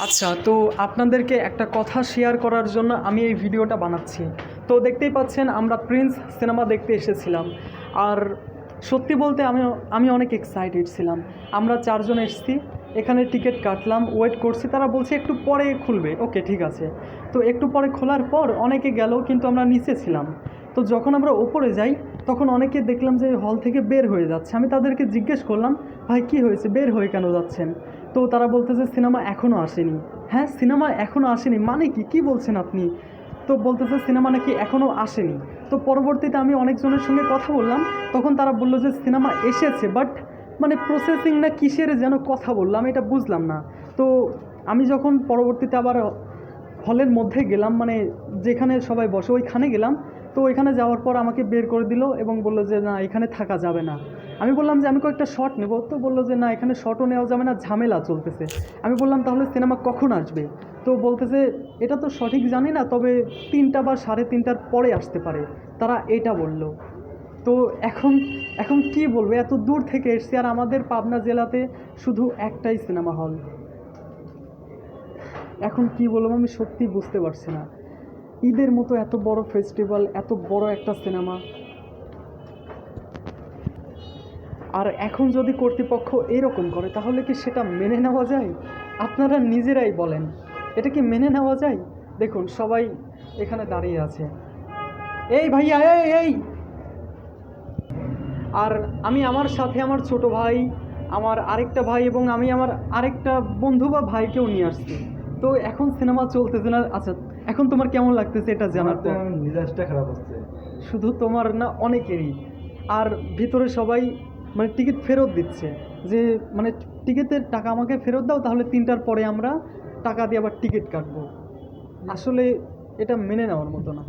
আচ্ছা, তো আপনাদেরকে একটা কথা শেয়ার করার জন্য আমি এই ভিডিওটা বানাচ্ছি। তো দেখতেই পাচ্ছেন আমরা প্রিন্স সিনেমা দেখতে এসেছিলাম। আর সত্যি বলতে আমি অনেক এক্সাইটেড ছিলাম। আমরা 4 জন এসেছি, এখানে টিকিট কাটলাম, ওয়েট করছি, তারা বলছে একটু পরে খুলবে। ওকে, ঠিক আছে। তো একটু পরে খোলার পর অনেকে গেল, কিন্তু আমরা নিচে ছিলাম। তো যখন আমরা ওপরে যাই তখন অনেকে দেখলাম যে হল থেকে বের হয়ে যাচ্ছে। আমি তাদেরকে জিজ্ঞেস করলাম, ভাই কী হয়েছে, বের হয়ে কেন যাচ্ছেন? তো তারা বলতেছে সিনেমা এখনও আসেনি। হ্যাঁ, সিনেমা এখনও আসেনি মানে কি, কী বলছেন আপনি? তো বলতেছে সিনেমা নাকি এখনও আসেনি। তো পরবর্তীতে আমি অনেকজনের সঙ্গে কথা বললাম, তখন তারা বললো যে সিনেমা এসেছে, বাট মানে প্রসেসিং না কিসের যেন কথা বললাম, এটা বুঝলাম না। তো আমি যখন পরবর্তীতে আবার হলের মধ্যে গেলাম, মানে যেখানে সবাই বসে ওইখানে গেলাম। তো ওইখানে যাওয়ার পর আমাকে বের করে দিল এবং বললো যে না, এখানে থাকা যাবে না। আমি বললাম যে আমি কয়েকটা শট নেব। তো বললো যে না, এখানে শটও নেওয়া যাবে না, ঝামেলা চলতেছে। আমি বললাম তাহলে সিনেমা কখন আসবে? তো বলতেছে এটা তো সঠিক জানি না, তবে 3টা বা 3:30টার পরে আসতে পারে, তারা এটা বলল। তো এখন এখন কি বলবো, এত দূর থেকে এসছি, আর আমাদের পাবনা জেলাতে শুধু একটাই সিনেমা হল। এখন কি বলবো আমি সত্যিই বুঝতে পারছি না। ঈদের মতো এত বড় ফেস্টিভ্যাল, এত বড় একটা সিনেমা, আর এখন যদি কর্তৃপক্ষ এরকম করে তাহলে কি সেটা মেনে নেওয়া যায়? আপনারা নিজেরাই বলেন, এটা কি মেনে নেওয়া যায়? দেখুন সবাই এখানে দাঁড়িয়ে আছে। এই ভাইয়া, এই, আর আমি আমার সাথে আমার ছোট ভাই, আমার আরেকটা ভাই এবং আমি আমার আরেকটা বন্ধু বা ভাইকেও নিয়ে আসছি। তো এখন সিনেমা চলতেছে না। আচ্ছা, এখন তোমার কেমন লাগতেছে এটা জানার পর? মিজাজটা খারাপ হচ্ছে। শুধু তোমার না, অনেকেরই। আর ভিতরে সবাই মানে টিকিট ফেরত দিচ্ছে, যে মানে টিকিটের টাকা আমাকে ফেরত দাও, তাহলে 3টার পরে আমরা টাকা দিয়ে আবার টিকিট কাটবো। আসলে এটা মেনে নেওয়ার মতো না।